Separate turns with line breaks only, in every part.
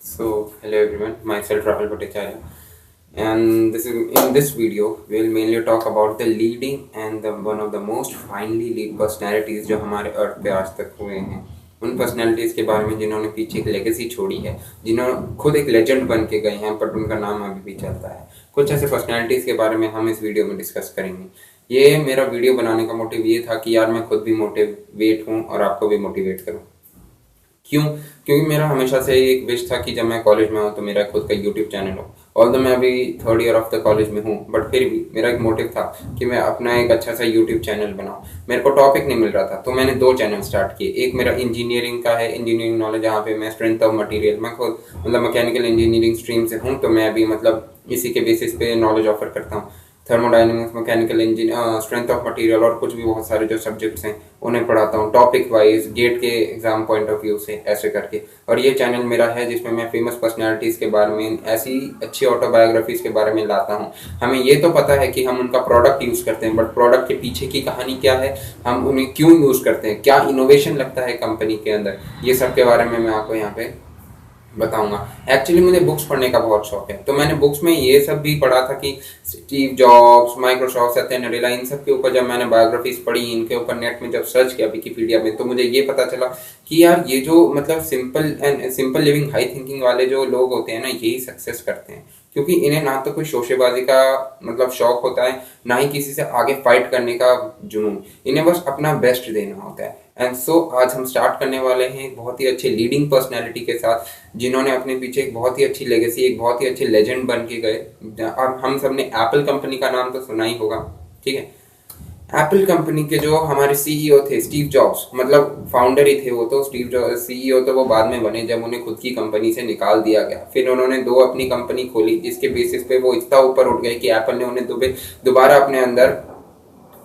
Hello everyone, myself Rahul Bhattacharya, and in this video we'll mainly talk about the leading and the one of the most finely lead personalities जो हमारे अर्थ पे आज तक हुए हैं। उन पर्सनैलिटीज़ के बारे में जिन्होंने पीछे एक लेगेसी छोड़ी है, जिन्होंने खुद एक लेजेंड बन के गए हैं, बट उनका नाम अभी भी चलता है। कुछ ऐसे पर्सनैलिटीज़ के बारे में हम इस वीडियो में डिस्कस करेंगे। ये मेरा वीडियो बनाने का मोटिव ये था कि यार मैं खुद भी मोटिवेट हूँ और आपको भी मोटिवेट करूँ। क्यों? क्योंकि मेरा हमेशा से एक विश था कि जब मैं कॉलेज में हूँ तो मेरा खुद का यूट्यूब चैनल हो। ऑल्दो मैं अभी third year of the college में हूँ, बट फिर भी मेरा एक मोटिव था कि मैं अपना एक अच्छा सा यूट्यूब चैनल बनाऊँ। मेरे को टॉपिक नहीं मिल रहा था, तो मैंने दो चैनल स्टार्ट किए। एक मेरा इंजीनियरिंग का है, इंजीनियरिंग नॉलेज, जहाँ पे मैं स्ट्रेंथ ऑफ मटीरियल, मैं खुद मतलब मैकेनिकल इंजीनियरिंग स्ट्रीम से हूँ, तो मैं अभी मतलब इसी के बेसिस पे नॉलेज ऑफर करता हूँ। Thermodynamics, mechanical engine, strength of material और कुछ भी बहुत सारे जो सब्जेक्ट्स हैं उन्हें पढ़ाता हूँ टॉपिक वाइज, गेट के एग्जाम पॉइंट ऑफ व्यू से, ऐसे करके। और ये चैनल मेरा है जिसमें मैं फेमस पर्सनालिटीज़ के बारे में, ऐसी अच्छी ऑटोबायोग्राफीज के बारे में लाता हूँ। हमें ये तो पता है कि हम उनका प्रोडक्ट यूज़ करते हैं, बट प्रोडक्ट के पीछे की कहानी क्या है, हम उन्हें क्यों यूज़ करते हैं, क्या इनोवेशन लगता है कंपनी के अंदर, ये सब के बारे में मैं आपको यहाँ पे बताऊंगा। एक्चुअली मुझे बुक्स पढ़ने का बहुत शौक है, तो मैंने बुक्स में ये सब भी पढ़ा था कि Steve Jobs, Microsoft, Satya Nadella, इन सब के ऊपर जब मैंने बायोग्राफीज पढ़ी, इनके ऊपर नेट में जब सर्च किया विकिपीडिया में, तो मुझे ये पता चला कि यार ये जो मतलब सिंपल लिविंग हाई थिंकिंग वाले जो लोग होते हैं ना, यही सक्सेस करते हैं। क्योंकि इन्हें ना तो कोई शोशेबाजी का मतलब शौक होता है, ना ही किसी से आगे फाइट करने का जुनून। इन्हें बस अपना बेस्ट देना होता है। एंड सो आज हम स्टार्ट करने वाले हैं एक बहुत ही अच्छे लीडिंग पर्सनैलिटी के साथ, जिन्होंने अपने पीछे एक बहुत ही अच्छी लेगेसी, एक बहुत ही अच्छे लेजेंड बन के गए। अब हम सब ने एप्पल कंपनी का नाम तो सुना ही होगा, ठीक है। एप्पल कंपनी के जो हमारे सीईओ थे, स्टीव जॉब्स, मतलब फाउंडर ही थे वो तो। स्टीव जॉब्स सीईओ तो वो बाद में बने जब उन्हें खुद की कंपनी से निकाल दिया गया। फिर उन्होंने दो अपनी कंपनी खोली, जिसके बेसिस पे वो इतना ऊपर उठ गए कि एप्पल ने उन्हें दोबारा अपने अंदर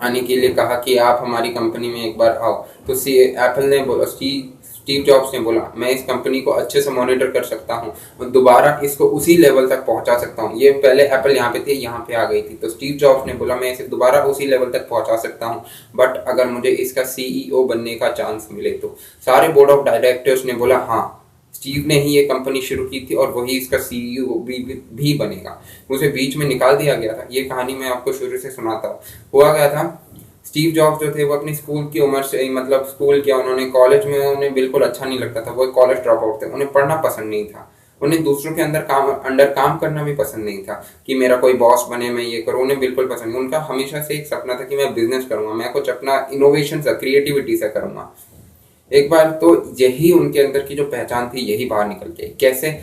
आने के लिए कहा कि आप हमारी कंपनी में एक बार आओ। तो एप्पल ने बोला, स्टीव जॉब्स ने बोला, मैं इस कंपनी को अच्छे से मॉनिटर कर सकता हूँ और दोबारा इसको उसी लेवल तक पहुंचा सकता हूँ। ये पहले एप्पल यहाँ पे थी, यहाँ पे आ गई थी, तो स्टीव जॉब्स ने बोला मैं इसे दोबारा उसी लेवल तक पहुंचा सकता हूँ, बट अगर मुझे इसका सीईओ बनने का चांस मिले तो। सारे बोर्ड ऑफ डायरेक्टर्स ने बोला हाँ, स्टीव ने ही ये कंपनी शुरू की थी और वही इसका सीईओ भी बनेगा। उसे बीच में निकाल दिया गया था। ये कहानी मैं आपको शुरू से सुनाता हूँ। हुआ गया था, स्टीव जॉब्स जो थे वो अपनी स्कूल की उम्र से ही मतलब स्कूल किया उन्होंने, कॉलेज में उन्हें बिल्कुल अच्छा नहीं लगता था। वो एक कॉलेज ड्रॉप आउट थे, उन्हें पढ़ना पसंद नहीं था, उन्हें दूसरों के अंडर काम करना भी पसंद नहीं था कि मेरा कोई बॉस बने, मैं ये करूँ, उन्हें बिल्कुल पसंद नहीं। उनका हमेशा से एक सपना था कि मैं बिजनेस करूंगा, मैं कुछ अपना इनोवेशन से, क्रिएटिविटी से करूंगा। एक बार तो यही उनके अंदर की जो पहचान थी यही बाहर निकल गई। कैसे?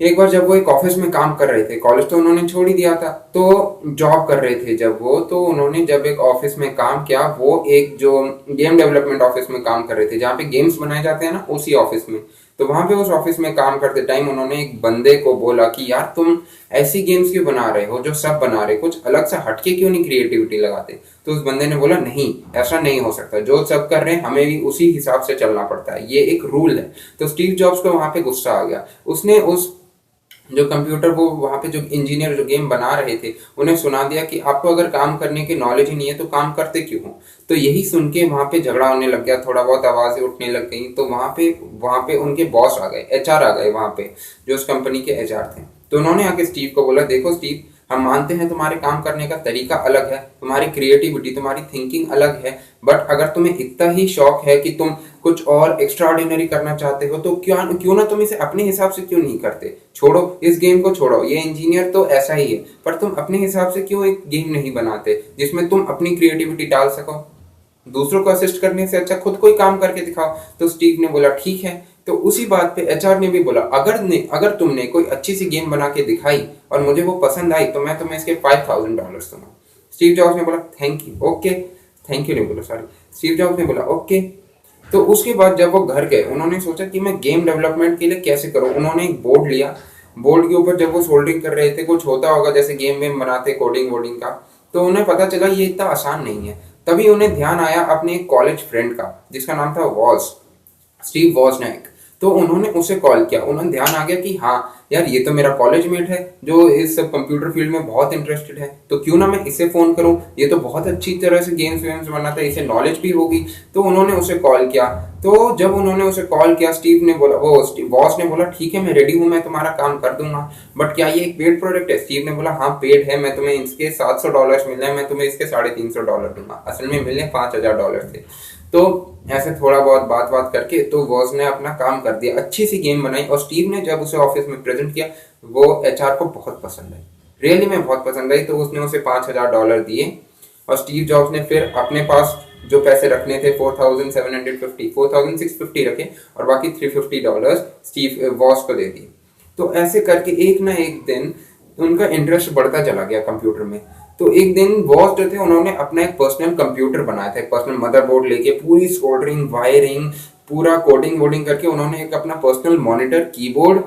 एक बार जब वो एक ऑफिस में काम कर रहे थे, कॉलेज तो उन्होंने छोड़ ही दिया था, तो जॉब कर रहे थे जब वो, तो उन्होंने जब एक ऑफिस में काम किया, वो एक जो गेम डेवलपमेंट ऑफिस में काम कर रहे थे, जहाँ पे गेम्स बनाए जाते हैं ना, उसी ऑफिस में। तो वहां पे उस ऑफिस में काम करते टाइम उन्होंने एक बंदे को बोला कि यार तुम ऐसी गेम्स क्यों बना रहे हो जो सब बना रहे, कुछ अलग सा हटके क्यों नहीं क्रिएटिविटी लगाते। तो उस बंदे ने बोला नहीं, ऐसा नहीं हो सकता, जो सब कर रहे हैं हमें भी उसी हिसाब से चलना पड़ता है, ये एक रूल है। तो स्टीव जॉब्स को वहां पे गुस्सा आ गया। उसने उस जो कंप्यूटर, वो वहाँ पे जो इंजीनियर जो गेम बना रहे थे, उन्हें सुना दिया कि आपको अगर काम करने की नॉलेज ही नहीं है तो काम करते क्यों हो। तो यही सुन के वहाँ पे झगड़ा होने लग गया, थोड़ा बहुत आवाजें उठने लग गई। तो वहाँ पे उनके बॉस आ गए, एचआर आ गए वहाँ पे, जो उस कंपनी के एचआर थे। तो उन्होंने आके स्टीव को बोला, देखो स्टीव, हम मानते हैं तुम्हारे काम करने का तरीका अलग है, तुम्हारी क्रिएटिविटी, तुम्हारी थिंकिंग अलग है, बट अगर तुम्हें इतना ही शौक है कि तुम कुछ और एक्स्ट्रा ऑर्डिनरी करना चाहते हो, तो क्यों ना तुम इसे अपने हिसाब से क्यों नहीं करते। छोड़ो इस गेम को, छोड़ो, ये इंजीनियर तो ऐसा ही है, पर तुम अपने हिसाब से क्यों एक गेम नहीं बनाते जिसमें तुम अपनी क्रिएटिविटी डाल सको। दूसरों को असिस्ट करने से अच्छा खुद कोई काम करके दिखाओ। तो स्टीव ने बोला ठीक है। तो उसी बात पे एचआर ने भी बोला, अगर तुमने कोई अच्छी सी गेम बना के दिखाई और मुझे वो पसंद आई, तो मैं तुम्हें इसके $5,000 दूंगा। स्टीव जॉब्स ने बोला thank you, okay. Thank you नहीं बोला, सॉरी, स्टीव जॉब्स ने बोला ओके। तो उसके बाद जब वो घर गए, उन्होंने सोचा कि मैं गेम डेवलपमेंट के लिए कैसे करूं। उन्होंने एक बोर्ड लिया, बोर्ड के ऊपर जब वो सोल्डरिंग कर रहे थे, कुछ होता होगा जैसे गेम वेम बनाते, कोडिंग वोडिंग का, तो उन्हें पता चला ये इतना आसान नहीं है। तभी उन्हें ध्यान आया अपने एक कॉलेज फ्रेंड का, जिसका नाम था स्टीव वॉजनैक। तो उन्होंने उसे कॉल किया, उन्होंने ध्यान आ गया कि हाँ यार ये तो मेरा कॉलेज मेट है जो इस कंप्यूटर फील्ड में बहुत इंटरेस्टेड है, तो क्यों ना मैं इसे फोन करूं, ये तो बहुत अच्छी तरह से गेम्स वेम्स बनाता है, इसे नॉलेज भी होगी। तो उन्होंने उसे कॉल किया। तो जब उन्होंने उसे कॉल किया, स्टीव ने बोला, वो बॉस ने बोला ठीक है मैं रेडी हूँ, मैं तुम्हारा काम कर दूंगा, बट क्या ये एक पेड प्रोडक्ट है? स्टीव ने बोला हाँ पेड है, मैं तुम्हें इसके $700 मिल रहे हैं, मैं तुम्हें इसके $350 दूंगा। असल में मिले $5000 थे। तो ऐसे थोड़ा बहुत बात बात करके तो वॉज ने अपना काम कर दिया, अच्छी सी गेम बनाई, और स्टीव ने जब उसे ऑफिस में प्रेजेंट किया वो एचआर को बहुत पसंद आई, रियली में बहुत पसंद आई। तो उसने उसे $5000 दिए, और स्टीव जॉब्स ने फिर अपने पास जो पैसे रखने थे 4650 रखे, और बाकी $350 स्टीव वॉस को दे दिए। तो ऐसे करके एक ना एक दिन उनका इंटरेस्ट बढ़ता चला गया कंप्यूटर में। तो एक दिन वॉस जो थे उन्होंने अपना एक पर्सनल कंप्यूटर बनाया था, एक पर्सनल मदरबोर्ड लेके पूरी सोल्डरिंग वायरिंग पूरा कोडिंग वोडिंग करके उन्होंने एक अपना पर्सनल मॉनिटर कीबोर्ड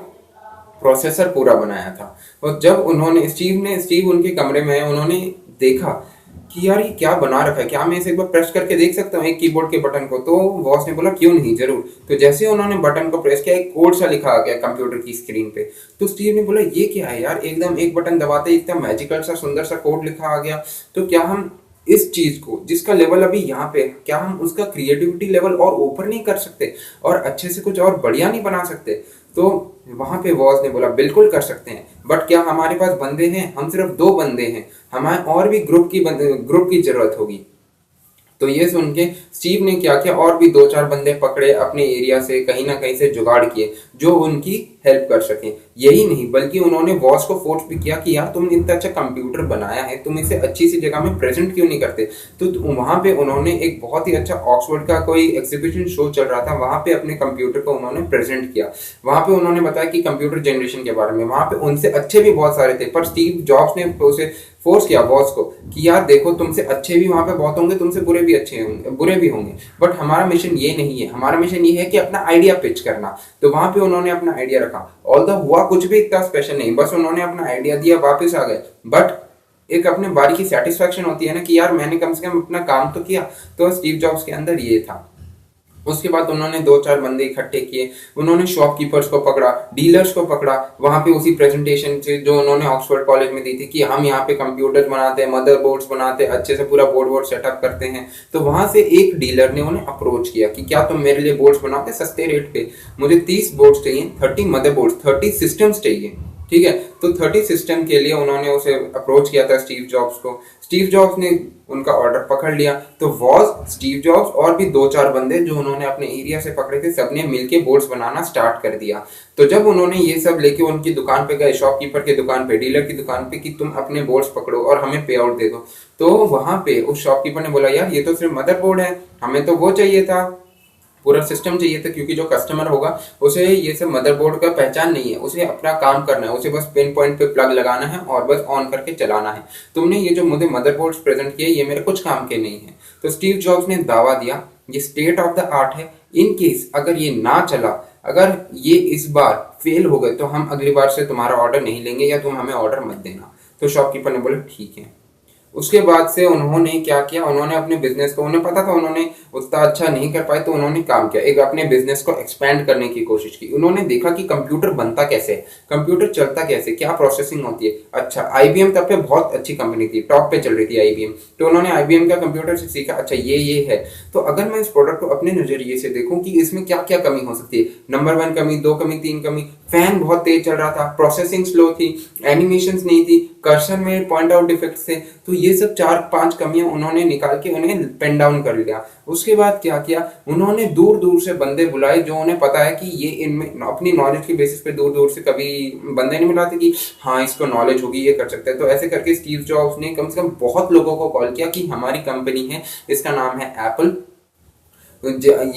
प्रोसेसर पूरा बनाया था। और जब उन्होंने स्टीव उनके कमरे में आए, उन्होंने देखा कि यार ये क्या बना रखा है, क्या मैं इसे एक बार प्रेस करके देख सकता हूँ एक कीबोर्ड के बटन को? तो बॉस ने बोला क्यों नहीं, जरूर। तो जैसे उन्होंने बटन को प्रेस किया एक कोड सा लिखा आ गया कंप्यूटर की स्क्रीन पे। तो स्टीव ने बोला ये क्या है यार, एकदम एक बटन दबाते ही इतना मैजिकल सा सुंदर सा कोड लिखा आ गया। तो क्या हम इस चीज को जिसका लेवल अभी यहाँ पे, क्या हम उसका क्रिएटिविटी लेवल और ऊपर नहीं कर सकते और अच्छे से कुछ और बढ़िया नहीं बना सकते? तो वहां पे वॉज ने बोला बिल्कुल कर सकते हैं, बट क्या हमारे पास बंदे हैं? हम सिर्फ 2 बंदे हैं, हमें और भी ग्रुप की जरूरत होगी। तो ये सुन के स्टीव ने क्या किया, और भी 2-4 बंदे पकड़े अपने एरिया से, कहीं ना कहीं से जुगाड़ किए जो उनकी हेल्प कर सकें। यही नहीं बल्कि उन्होंने बॉस को फोर्स भी किया कि यार तुमने इतना अच्छा कंप्यूटर बनाया है, तुम इसे अच्छी सी जगह में प्रेजेंट क्यों नहीं करते? तो वहां पे उन्होंने एक बहुत ही अच्छा ऑक्सफोर्ड का कोई एग्जीबिशन शो चल रहा था, वहां पे अपने कंप्यूटर को उन्होंने प्रेजेंट किया। वहां पे उन्होंने बताया कि कंप्यूटर जनरेशन के बारे में, वहां पे उनसे अच्छे भी बहुत सारे थे, पर स्टीव जॉब्स ने उसे फोर्स किया बॉस को कि यार देखो तुमसे अच्छे भी वहां पे बहुत होंगे, तुमसे बुरे भी अच्छे होंगे, बुरे भी होंगे, बट हमारा मिशन ये नहीं है, हमारा मिशन ये है कि अपना आइडिया पिच करना। तो वहां पे उन्होंने अपना आइडिया रखा, ऑल्दो हुआ कुछ भी इतना स्पेशल नहीं, बस उन्होंने अपना आइडिया दिया, वापस आ गए, बट एक अपने बारी की सेटिस्फेक्शन होती है ना कि यार मैंने कम से कम अपना काम तो किया। तो स्टीव जॉब्स के अंदर ये था। उसके बाद उन्होंने 2-4 बंदे इकट्ठे किए, उन्होंने शॉपकीपर्स को पकड़ा, डीलर्स को पकड़ा, वहां पे उसी प्रेजेंटेशन से जो उन्होंने ऑक्सफोर्ड कॉलेज में दी थी कि हम यहाँ पे कंप्यूटर बनाते हैं, मदरबोर्ड्स बनाते हैं, अच्छे से पूरा बोर्ड सेटअप करते हैं। तो वहां से एक डीलर ने उन्हें अप्रोच किया कि क्या तुम मेरे लिए बोर्ड्स बनाओगे सस्ते रेट पे? मुझे 30 बोर्ड्स चाहिए, 30 मदरबोर्ड्स, 30 सिस्टम्स चाहिए, ठीक है। तो 30 सिस्टम के लिए उन्होंने उसे अप्रोच किया था स्टीव जॉब्स को। स्टीव जॉब्स ने उनका ऑर्डर पकड़ लिया। तो वॉज, स्टीव जॉब्स और भी 2-4 बंदे जो उन्होंने अपने एरिया से पकड़े थे, सबने मिलके बोर्ड्स बनाना स्टार्ट कर दिया। तो जब उन्होंने ये सब लेके उनकी दुकान पे गए, शॉपकीपर की दुकान पे, डीलर की दुकान पे, कि तुम अपने बोर्ड्स पकड़ो और हमें पे आउट दे दो, तो वहां पे उस शॉपकीपर ने बोला यार ये तो सिर्फ मदरबोर्ड है, हमें तो वो चाहिए था, पूरा सिस्टम चाहिए था, क्योंकि जो कस्टमर होगा उसे ये सब मदरबोर्ड का पहचान नहीं है, उसे अपना काम करना है, उसे बस पिन पॉइंट पे प्लग लगाना है और बस ऑन करके चलाना है। तुमने ये जो मुझे मदरबोर्ड्स प्रेजेंट किए ये मेरे कुछ काम के नहीं है। तो स्टीव जॉब्स ने दावा दिया ये स्टेट ऑफ द आर्ट है, इन केस अगर ये ना चला, अगर ये इस बार फेल हो गए तो हम अगली बार से तुम्हारा ऑर्डर नहीं लेंगे या तुम हमें ऑर्डर मत देना। तो शॉपकीपर ने बोला ठीक है। उसके बाद से उन्होंने क्या किया, उन्होंने अपने बिजनेस को, उन्हें पता था उन्होंने उतना अच्छा नहीं कर पाए, तो उन्होंने काम किया, एक अपने बिजनेस को एक्सपेंड करने की कोशिश की। उन्होंने देखा कि कंप्यूटर बनता कैसे है, कंप्यूटर चलता कैसे, क्या प्रोसेसिंग होती है। अच्छा, आईबीएम तब पे बहुत अच्छी कंपनी थी, टॉप पे चल रही थी आईबीएम। तो उन्होंने आईबीएम का कंप्यूटर से सीखा, अच्छा ये है, तो अगर मैं इस प्रोडक्ट को अपने नजरिए से देखूं कि इसमें क्या क्या कमी हो सकती है, नंबर 1 कमी, 2 कमी, 3 कमी, फैन बहुत तेज चल रहा था, प्रोसेसिंग स्लो थी, एनिमेशंस नहीं थी, कर्सर में पॉइंट आउट इफेक्ट्स थे। तो ये सब 4-5 कमियां उन्होंने निकाल के उन्हें पेन डाउन कर लिया। उसके बाद क्या किया, उन्होंने दूर दूर से बंदे बुलाए जो उन्हें पता है कि ये इनमें अपनी नॉलेज की बेसिस पे दूर दूर से कभी बंदे नहीं बुलाते कि हाँ इसको नॉलेज होगी, ये कर सकता है। तो ऐसे करके स्टीव जॉब्स ने कम से कम बहुत लोगों को कॉल किया कि हमारी कंपनी है, इसका नाम है एप्पल,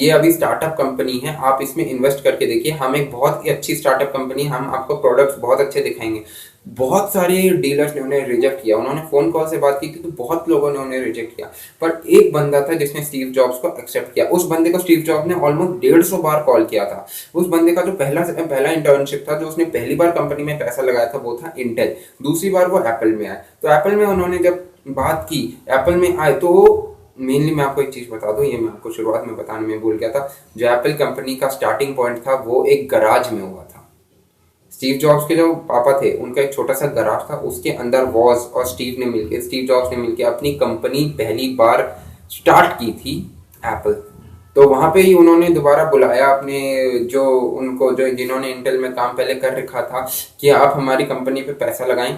ये अभी स्टार्टअप कंपनी है, आप इसमें इन्वेस्ट करके देखिए, हम एक बहुत ही अच्छी स्टार्टअप कंपनी, हम आपको प्रोडक्ट्स बहुत अच्छे दिखाएंगे। बहुत सारे डीलर्स ने उन्हें रिजेक्ट किया, उन्होंने फोन कॉल से बात की थी तो बहुत लोगों ने उन्हें रिजेक्ट किया, पर एक बंदा था जिसने स्टीव जॉब्स को एक्सेप्ट किया। उस बंदे को स्टीव जॉब्स ने ऑलमोस्ट 150 बार कॉल किया था। उस बंदे का जो पहला इंटर्नशिप था, जो उसने पहली बार कंपनी में पैसा लगाया था, वो था इंटेल। दूसरी बार वो एप्पल में आए। तो एप्पल में उन्होंने जब बात की, एप्पल में आए तो मेनली मैं आपको एक चीज़ बता दूं, ये मैं आपको शुरुआत में बताने में भूल गया था। जो एप्पल कंपनी का स्टार्टिंग पॉइंट था वो एक गराज में हुआ था। स्टीव जॉब्स के जो पापा थे उनका एक छोटा सा गराज था, उसके अंदर वॉज और स्टीव जॉब्स ने मिलकर अपनी कंपनी पहली बार स्टार्ट की थी, एप्पल। तो वहां पे ही उन्होंने दोबारा बुलाया अपने जो उनको जो जिन्होंने इंटेल में काम पहले कर रखा था कि आप हमारी कंपनी पे पैसा लगाएं,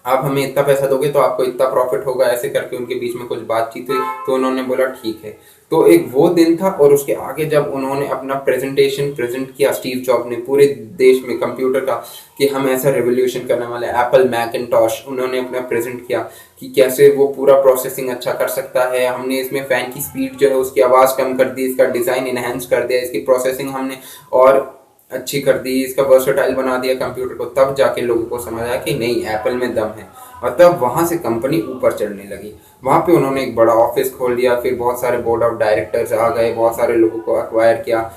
आप हमें इतना पैसा दोगे तो आपको इतना प्रॉफिट होगा, ऐसे करके उनके बीच में कुछ बातचीत हुई। तो उन्होंने बोला ठीक है। तो एक वो दिन था, और उसके आगे जब उन्होंने अपना प्रेजेंटेशन प्रेजेंट किया स्टीव जॉब ने पूरे देश में कंप्यूटर का, कि हम ऐसा रेवोल्यूशन करने वाले एप्पल मैकिंटॉश, उन्होंने अपना प्रेजेंट किया कि कैसे वो पूरा प्रोसेसिंग अच्छा कर सकता है। हमने इसमें फैन की स्पीड जो है उसकी आवाज़ कम कर दी, इसका डिज़ाइन इनहेंस कर दिया, इसकी प्रोसेसिंग हमने और अच्छी कर दी, इसका वर्सेटाइल बना दिया कंप्यूटर को। तब जाके लोगों को समझ आया कि नहीं, एप्पल में दम है, और तब वहां से कंपनी ऊपर चढ़ने लगी। वहां पे उन्होंने एक बड़ा ऑफिस खोल दिया, फिर बहुत सारे बोर्ड ऑफ डायरेक्टर्स आ गए, बहुत सारे लोगों को अक्वायर किया,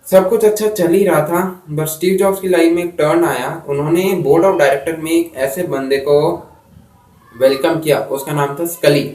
सब कुछ अच्छा चल ही रहा था। बस स्टीव जॉब्स की लाइफ में एक टर्न आया। उन्होंने बोर्ड ऑफ डायरेक्टर में एक ऐसे बंदे को वेलकम किया, उसका नाम था स्कली।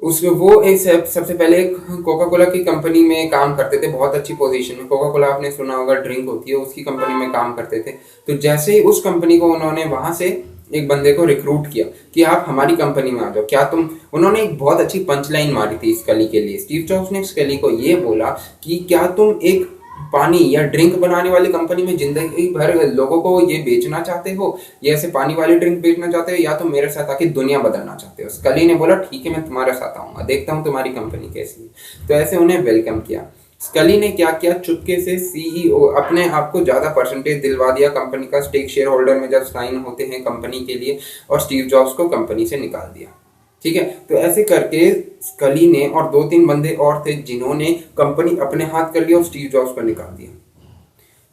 उसमें वो एक सबसे पहले कोका कोला की कंपनी में काम करते थे, बहुत अच्छी पोजीशन में। कोका कोला आपने सुना होगा, ड्रिंक होती है, उसकी कंपनी में काम करते थे। तो जैसे ही उस कंपनी को उन्होंने वहां से एक बंदे को रिक्रूट किया कि आप हमारी कंपनी में आ जाओ, क्या तुम, उन्होंने एक बहुत अच्छी पंचलाइन मारी थी स्कली के लिए। स्टीव जॉब्स ने स्कली को ये बोला कि क्या तुम एक पानी या ड्रिंक बनाने वाली कंपनी में जिंदगी भर लोगों को ये बेचना चाहते हो, ये ऐसे पानी वाली ड्रिंक बेचना चाहते हो, या तो मेरे साथ आके दुनिया बदलना चाहते हो। स्कली ने बोला ठीक है, मैं तुम्हारे साथ आऊंगा, देखता हूँ तुम्हारी कंपनी कैसी है। तो ऐसे उन्हें वेलकम किया। स्कली ने क्या किया, चुपके से सीईओ, अपने आप को ज्यादा परसेंटेज दिलवा दिया कंपनी का, स्टेक शेयर होल्डर में जब साइन होते हैं कंपनी के लिए, और स्टीव जॉब्स को कंपनी से निकाल दिया। ठीक है, तो ऐसे करके स्कली ने और 2-3 बंदे और थे जिन्होंने कंपनी अपने हाथ कर लिया और स्टीव जॉब्स को निकाल दिया।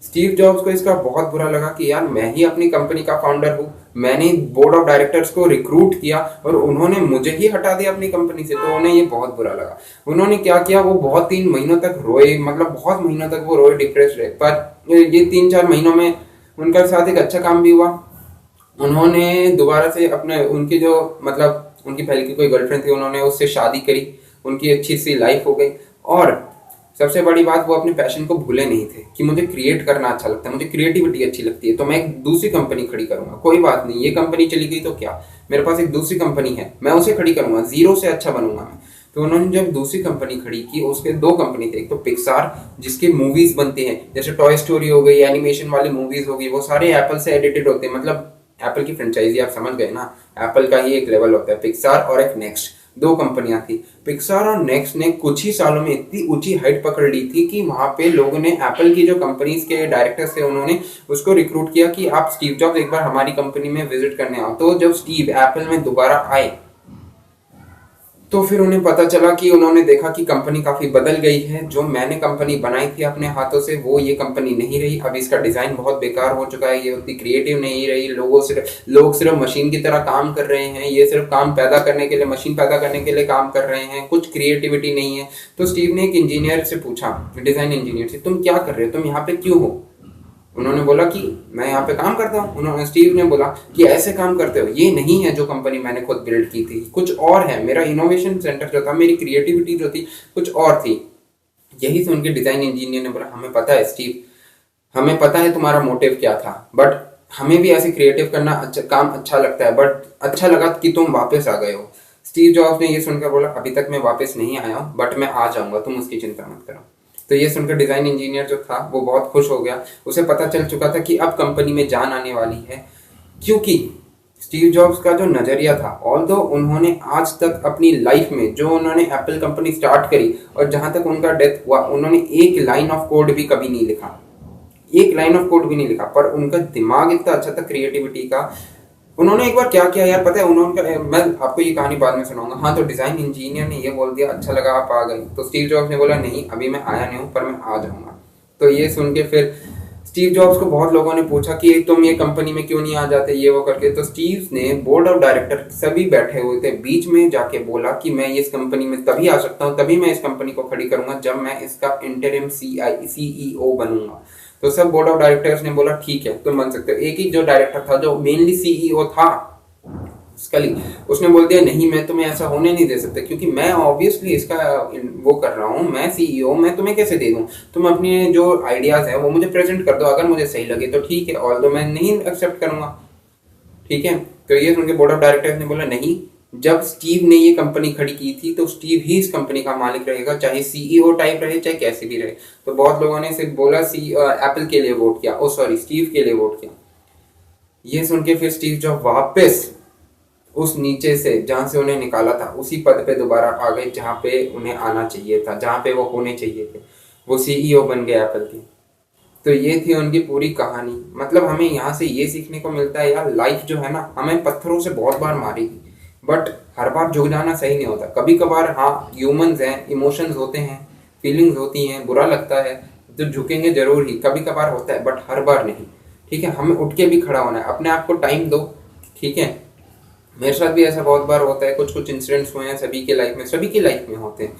स्टीव जॉब्स को इसका बहुत बुरा लगा कि यार मैं ही अपनी कंपनी का फाउंडर हूँ, मैंने बोर्ड ऑफ डायरेक्टर्स को रिक्रूट किया और उन्होंने मुझे ही हटा दिया अपनी कंपनी से। तो उन्हें ये बहुत बुरा लगा। उन्होंने क्या किया, वो बहुत 3 महीनों तक रोए, मतलब बहुत महीनों तक वो रोए, डिप्रेस रहे। पर ये 3-4 महीनों में उनका साथ एक अच्छा काम भी हुआ। उन्होंने दोबारा से अपने, उनकी जो मतलब उनकी पहले की कोई गर्लफ्रेंड थी, उन्होंने उससे शादी करी, उनकी अच्छी सी लाइफ हो गई। और सबसे बड़ी बात, वो अपने पैशन को भूले नहीं थे कि मुझे क्रिएट करना अच्छा लगता है, मुझे क्रिएटिविटी अच्छी लगती है, तो मैं एक दूसरी कंपनी खड़ी करूंगा। कोई बात नहीं, ये कंपनी चली गई तो क्या, मेरे पास एक दूसरी कंपनी है, मैं उसे खड़ी करूंगा, जीरो से अच्छा बनूंगा मैं। तो उन्होंने जब दूसरी कंपनी खड़ी की, उसके 2 कंपनी थे। एक तो पिक्सार, जिसके मूवीज बनते हैं, जैसे टॉय स्टोरी हो गई, एनिमेशन वाली मूवीज हो गई, वो सारे एप्पल से एडिटेड होते हैं। मतलब एप्पल की फ्रेंचाइजी, आप समझ गए ना, एप्पल का ही एक लेवल होता है। पिक्सार और एक नेक्स्ट, 2 कंपनियां थी। पिक्सार और नेक्स्ट ने कुछ ही सालों में इतनी ऊंची हाइट पकड़ ली थी कि वहां पे लोगों ने, एप्पल की जो कंपनीज के डायरेक्टर्स थे, उन्होंने उसको रिक्रूट किया कि आप स्टीव जॉब्स एक बार हमारी कंपनी में विजिट करने आओ। तो जब स्टीव एप्पल में दोबारा आए तो फिर उन्हें पता चला कि उन्होंने देखा कि कंपनी काफी बदल गई है। जो मैंने कंपनी बनाई थी अपने हाथों से, वो ये कंपनी नहीं रही। अब इसका डिजाइन बहुत बेकार हो चुका है, ये उतनी क्रिएटिव नहीं रही। लोग सिर्फ मशीन की तरह काम कर रहे हैं, ये सिर्फ काम पैदा करने के लिए, मशीन पैदा करने के लिए काम कर रहे हैं, कुछ क्रिएटिविटी नहीं है। तो स्टीव ने एक इंजीनियर से पूछा, डिजाइन इंजीनियर से, तुम क्या कर रहे हो, तुम यहाँ पे क्यों हो? उन्होंने बोला कि मैं यहाँ पे काम करता हूँ। उन्होंने, स्टीव ने बोला कि ऐसे काम करते हो, ये नहीं है जो कंपनी मैंने खुद बिल्ड की थी, कुछ और है। मेरा इनोवेशन सेंटर जो था, मेरी क्रिएटिविटी जो थी, कुछ और थी। यही से उनके डिजाइन इंजीनियर ने बोला, हमें पता है स्टीव, हमें पता है तुम्हारा मोटिव क्या था, बट हमें भी ऐसे क्रिएटिव करना काम अच्छा लगता है, बट अच्छा लगा कि तुम वापस आ गए हो। स्टीव जॉब्स ने ये सुनकर बोला, अभी तक मैं वापस नहीं आया हूँ, बट मैं आ जाऊंगा, तुम उसकी चिंता मत करो। तो ये सुनकर डिजाइन इंजीनियर जो था वो बहुत खुश हो गया। उसे पता चल चुका था कि अब कंपनी में जान आने वाली है, क्योंकि स्टीव जॉब्स का जो नजरिया था, ऑल्दो उन्होंने आज तक अपनी लाइफ में जो उन्होंने एप्पल कंपनी स्टार्ट करी और जहां तक उनका डेथ हुआ, उन्होंने एक लाइन ऑफ कोड भी कभी नहीं लिखा, एक लाइन ऑफ कोड भी नहीं लिखा। पर उनका दिमाग इतना अच्छा था क्रिएटिविटी का। उन्होंने एक बार क्या किया यार, पता है उन्होंने, मैं आपको ये कहानी बाद में सुनाऊंगा। हाँ, तो डिजाइन इंजीनियर ने ये बोल दिया, अच्छा लगा आप आ गए। तो स्टीव जॉब्स ने बोला, नहीं अभी मैं आया नहीं हूँ, पर मैं आ जाऊंगा। तो ये सुन के फिर स्टीव जॉब्स को बहुत लोगों ने पूछा कि तुम ये कंपनी में क्यों नहीं आ जाते, ये वो करके। तो स्टीव ने, बोर्ड ऑफ डायरेक्टर सभी बैठे हुए थे, बीच में जाके बोला कि मैं इस कंपनी में तभी आ सकता हूँ, तभी मैं इस कंपनी को खड़ी करूंगा जब मैं इसका इंटरिम सीईओ बनूंगा। तो सब बोर्ड ऑफ डायरेक्टर्स ने बोला ठीक है तुम बन सकते हो। एक ही जो डायरेक्टर था, जो मेनली सीईओ था, स्कली, उसने बोल दिया नहीं मैं तुम्हें ऐसा होने नहीं दे सकता, क्योंकि मैं ऑब्वियसली इसका वो कर रहा हूँ, मैं सीईओ, मैं तुम्हें कैसे दे दूँ, तुम अपने जो आइडियाज़ है वो मुझे प्रेजेंट कर दो, अगर मुझे सही लगे तो ठीक है, ऑल्दो मैं नहीं एक्सेप्ट करूँगा। ठीक है, तो ये उनके बोर्ड ऑफ डायरेक्टर्स ने बोला नहीं, जब स्टीव ने ये कंपनी खड़ी की थी तो स्टीव ही इस कंपनी का मालिक रहेगा, चाहे सीईओ टाइप रहे चाहे कैसे भी रहे। तो बहुत लोगों ने सिर्फ बोला एप्पल के लिए वोट किया, ओ सॉरी स्टीव के लिए वोट किया। ये सुन के फिर स्टीव जॉब वापस उस नीचे से जहां से उन्हें निकाला था उसी पद पे दोबारा आ गए जहां पे उन्हें आना चाहिए था, जहां पे वो होने चाहिए थे, वो सीईओ बन गए एप्पल के। तो ये थी उनकी पूरी कहानी। मतलब हमें यहाँ से ये सीखने को मिलता है यार, लाइफ जो है ना हमें पत्थरों से बहुत बार मारेगी, बट हर बार झुक जाना सही नहीं होता। कभी कभार हाँ ह्यूमंस हैं, इमोशंस होते हैं, फीलिंग्स होती हैं, बुरा लगता है तो झुकेंगे जरूर ही, कभी कभार होता है बट हर बार नहीं। ठीक है, हमें उठ के भी खड़ा होना है, अपने आप को टाइम दो। ठीक है, मेरे साथ भी ऐसा बहुत बार होता है, कुछ कुछ इंसिडेंट्स हुए हैं सभी के लाइफ में, सभी की लाइफ में होते हैं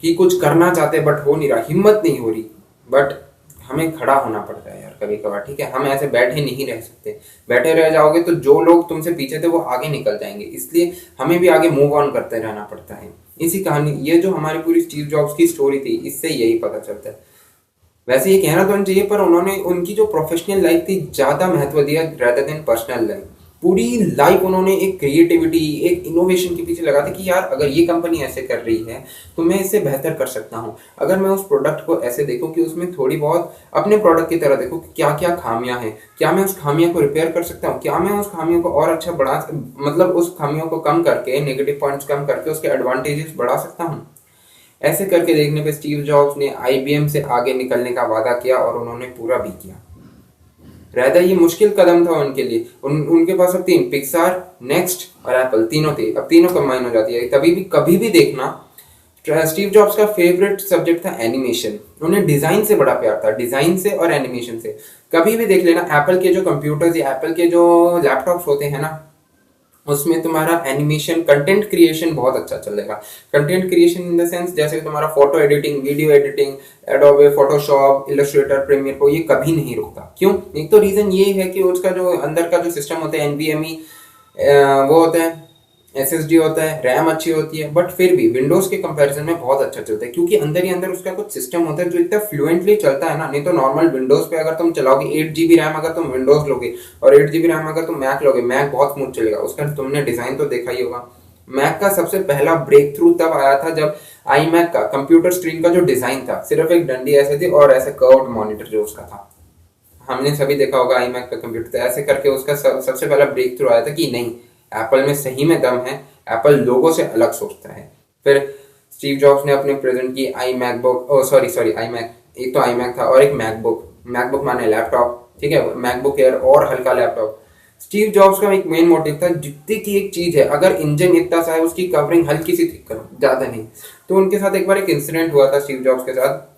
कि कुछ करना चाहते हैं बट हो नहीं रहा, हिम्मत नहीं हो रही, बट हमें खड़ा होना पड़ता है यार कभी कभार। ठीक है, हम ऐसे बैठे नहीं रह सकते, बैठे रह जाओगे तो जो लोग तुमसे पीछे थे वो आगे निकल जाएंगे, इसलिए हमें भी आगे मूव ऑन करते रहना पड़ता है। इसी कहानी, ये जो हमारी पूरी स्टीव जॉब्स की स्टोरी थी, इससे यही पता चलता है। वैसे ये कहना तो नहीं चाहिए पर उन्होंने उनकी जो प्रोफेशनल लाइफ थी ज़्यादा महत्व दिया रेदर देन पर्सनल लाइफ। पूरी लाइफ उन्होंने एक क्रिएटिविटी, एक इनोवेशन के पीछे लगा था कि यार अगर ये कंपनी ऐसे कर रही है तो मैं इससे बेहतर कर सकता हूँ। अगर मैं उस प्रोडक्ट को ऐसे देखूँ कि उसमें थोड़ी बहुत अपने प्रोडक्ट की तरह देखूँ कि क्या क्या खामियां हैं, क्या मैं उस खामियां को रिपेयर कर सकता हूँ, क्या मैं उस खामियों को और अच्छा बढ़ा, मतलब उस खामियों को कम करके, नेगेटिव पॉइंट्स कम करके उसके एडवांटेजेस बढ़ा सकता हूँ। ऐसे करके देखने पे स्टीव जॉब्स ने आईबीएम से आगे निकलने का वादा किया और उन्होंने पूरा भी किया। रहता ये मुश्किल कदम था उनके लिए। उनके पास अब तीन, पिक्सार, नेक्स्ट और एप्पल, तीनों थे। अब तीनों कंबाइन हो जाती है। तभी भी कभी भी देखना, स्टीव जॉब्स का फेवरेट सब्जेक्ट था एनिमेशन। उन्हें डिजाइन से बड़ा प्यार था, डिजाइन से और एनिमेशन से। कभी भी देख लेना एप्पल के जो कंप्यूटर्स या एप्पल के जो लैपटॉप्स होते हैं ना, उसमें तुम्हारा एनिमेशन, कंटेंट क्रिएशन बहुत अच्छा चलेगा। Content creation in the sense जैसे तुम्हारा photo editing, video editing, Adobe Photoshop, Illustrator, Premiere को, ये कभी नहीं रुकता। क्यों? एक तो रीजन ये है कि उसका जो अंदर का जो सिस्टम होता है एनवीएमई, वो होता है, एसएसडी होता है, रैम अच्छी होती है, बट फिर भी विंडोज के कंपैरिजन में बहुत अच्छा चलता है, क्योंकि अंदर ही अंदर उसका कुछ सिस्टम होता है जो इतना फ्लुएंटली चलता है ना। नहीं तो नॉर्मल विंडोज पे अगर तुम चलाओगे 8 GB रैम अगर तुम विंडोज लोगे और 8 GB रैम अगर तुम मैक लोगे, मैक बहुत स्मूथ चलेगा। उसका तुमने डिजाइन तो देखा ही होगा। मैक का सबसे पहला ब्रेक थ्रू तब आया था जब आई मैक का कंप्यूटर स्क्रीन का जो डिजाइन था, सिर्फ एक डंडी ऐसे थी और ऐसे कर्व्ड मॉनिटर जो उसका था। हमने सभी देखा होगा आई मैक का कंप्यूटर, तो ऐसे करके उसका सबसे पहला ब्रेक थ्रू आया था कि नहीं, एप्पल में सही में दम है, एप्पल लोगों से अलग सोचता है। फिर स्टीव जॉब्स ने अपने प्रेजेंट की आई मैकबुक, सॉरी आई मैक, एक तो आई मैक था और एक मैकबुक। मैकबुक माने लैपटॉप, ठीक है, मैकबुक एयर और हल्का लैपटॉप। स्टीव जॉब्स का एक मेन मोटिव था, जितनी की एक चीज है अगर इंजन इतना सा है उसकी कवरिंग हल्की सी थिक करो, ज्यादा नहीं। तो उनके साथ एक बार एक इंसिडेंट हुआ था स्टीव जॉब्स के साथ।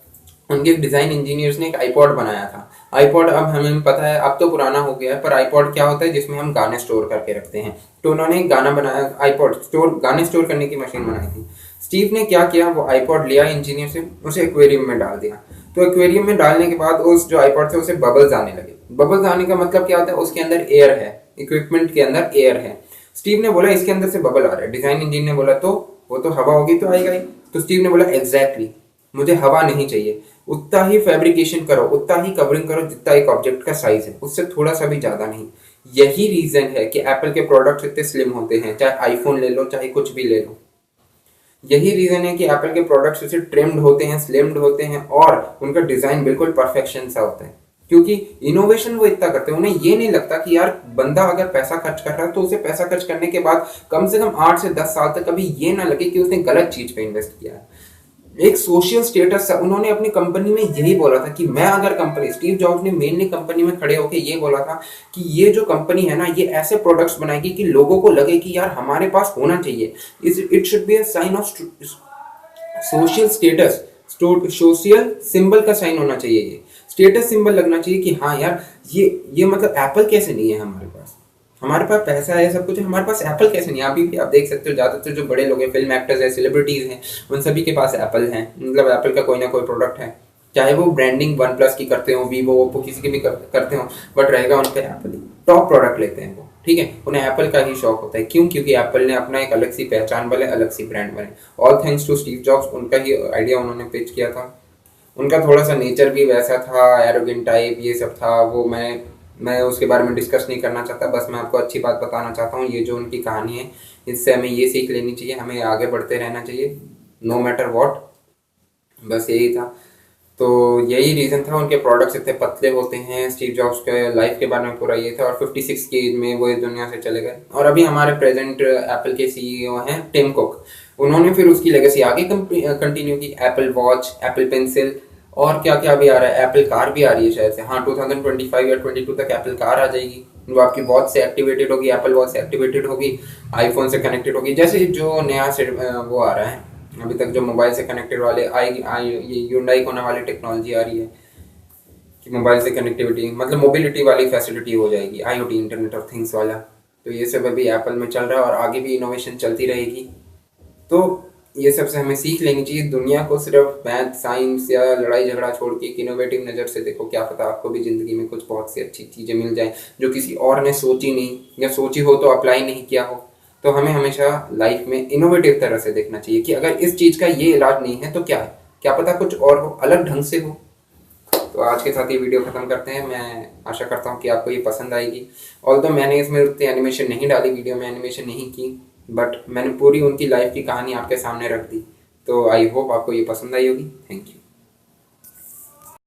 उनके डिजाइन इंजीनियर्स ने एक आईपॉड बनाया था। आईपॉड अब हमें पता है अब तो पुराना हो गया है, पर आईपॉड क्या होता है जिसमें हम गाने स्टोर करके रखते हैं। तो उन्होंने एक गाना बनाया, आईपॉड स्टोर, गाने स्टोर करने की मशीन बनाई थी। स्टीव ने क्या किया, वो आईपॉड लिया इंजीनियर से, उसे एक्वेरियम में डाल दिया। तो एक्वेरियम में डालने के बाद उस जो आईपॉड थे उसे बबल्स आने लगे। बबल्स आने का मतलब क्या होता है, उसके अंदर एयर है, इक्विपमेंट के अंदर एयर है। स्टीव ने बोला इसके अंदर से बबल आ रहा है। डिजाइन इंजीनियर ने बोला तो वो तो हवा होगी तो आएगा ही। तो स्टीव ने बोला एग्जैक्टली, मुझे हवा नहीं चाहिए, उतना ही फैब्रिकेशन करो, उतना ही कवरिंग करो जितना एक ऑब्जेक्ट का साइज है, उससे थोड़ा सा भी ज्यादा नहीं। यही रीजन है कि एप्पल के प्रोडक्ट्स इतने स्लिम होते हैं, चाहे आईफोन ले लो चाहे कुछ भी ले लो। यही रीजन है कि एप्पल के प्रोडक्ट्स इसे ट्रिम्ड होते हैं, स्लिम्ड होते हैं और उनका डिजाइन बिल्कुल परफेक्शन सा होता है, क्योंकि इनोवेशन वो इतना करते हैं। उन्हें ये नहीं लगता कि यार बंदा अगर पैसा खर्च कर रहा है तो उसे पैसा खर्च करने के बाद कम से कम 8 से 10 साल तक कभी ये ना लगे कि उसने गलत चीज पे इन्वेस्ट किया है। एक सोशल स्टेटस, उन्होंने अपनी कंपनी में यही बोला था कि मैं अगर कंपनी, स्टीव जॉब्स ने मेनली कंपनी में खड़े होकर ये बोला था कि ये जो कंपनी है ना, ये ऐसे प्रोडक्ट्स बनाएगी कि लोगों को लगे कि यार हमारे पास होना चाहिए, it should be a sign of social status, social symbol का साइन होना चाहिए, ये स्टेटस सिंबल लगना चाहिए कि हाँ यार ये मतलब एप्पल कैसे नहीं है हमारे पास, हमारे पास पैसा है, सब कुछ है, हमारे पास एप्पल कैसे नहीं है। अभी भी आप देख सकते हो ज्यादातर जो बड़े लोग हैं, फिल्म एक्टर्स हैं, सेलिब्रिटीज हैं, उन सभी के पास एप्पल है, मतलब एप्पल का कोई ना कोई प्रोडक्ट है, चाहे वो ब्रांडिंग वन प्लस की करते हो, वीवो, ओप्पो, किसी की भी करते हो, बट रहेगा उन पे एप्पल ही। टॉप प्रोडक्ट लेते हैं वो। ठीक है, उन्हें एप्पल का ही शौक होता है। क्यों? क्योंकि एप्पल ने अपना एक अलग सी पहचान बने, अलग सी ब्रांड बने। All thanks to Steve Jobs, उनका ही आइडिया उन्होंने पिच किया था। उनका थोड़ा सा नेचर भी वैसा था, एरोगेंट टाइप ये सब था। वो मैं उसके बारे में डिस्कस नहीं करना चाहता, बस मैं आपको अच्छी बात बताना चाहता हूँ। ये जो उनकी कहानी है, इससे हमें ये सीख लेनी चाहिए, हमें आगे बढ़ते रहना चाहिए नो मैटर वॉट। बस यही था। तो यही रीज़न था, उनके प्रोडक्ट्स इतने पतले होते हैं। स्टीव जॉब्स के लाइफ के बारे में पूरा ये था, और 56 की एज में वो इस दुनिया से चले गए। और अभी हमारे प्रेजेंट एप्पल के सीईओ हैं टिम कुक। उन्होंने फिर उसकी लेगेसी आगे कंटिन्यू की। एप्पल वॉच, एप्पल पेंसिल, और क्या क्या भी आ रहा है। एप्पल कार भी आ रही है शायद से, हाँ 2025 या 22 तक एप्पल कार आ जाएगी। वो आपकी वॉच से एक्टिवेटेड होगी, एप्पल वॉच से एक्टिवेटेड होगी, आईफोन से कनेक्टेड होगी। जैसे जो नया वो आ रहा है अभी तक, जो मोबाइल से कनेक्टेड वाले ये ह्यूंडई होने वाली टेक्नोलॉजी आ रही है कि मोबाइल से कनेक्टिविटी, मतलब मोबिलिटी वाली फैसिलिटी हो जाएगी, आईओटी, इंटरनेट ऑफ थिंग्स वाला। तो ये सब अभी एप्पल में चल रहा है और आगे भी इनोवेशन चलती रहेगी। तो ये सब से हमें सीख लेनी चाहिए। दुनिया को सिर्फ मैथ, साइंस या लड़ाई झगड़ा छोड़ के एक इनोवेटिव नज़र से देखो। क्या पता आपको भी ज़िंदगी में कुछ बहुत सी अच्छी चीज़ें मिल जाए जो किसी और ने सोची नहीं, या सोची हो तो अप्लाई नहीं किया हो। तो हमें हमेशा लाइफ में इनोवेटिव तरह से देखना चाहिए कि अगर इस चीज़ का ये इलाज नहीं है तो क्या है, क्या पता कुछ और हो, अलग ढंग से हो। तो आज के साथ ये वीडियो ख़त्म करते हैं। मैं आशा करता हूँ कि आपको ये पसंद आएगी। ऑल्दो मैंने इसमें उतनी एनिमेशन नहीं डाली, वीडियो में एनिमेशन नहीं की, बट मैंने पूरी उनकी लाइफ की कहानी आपके सामने रख दी। तो आई होप आपको ये पसंद आई होगी। Thank you.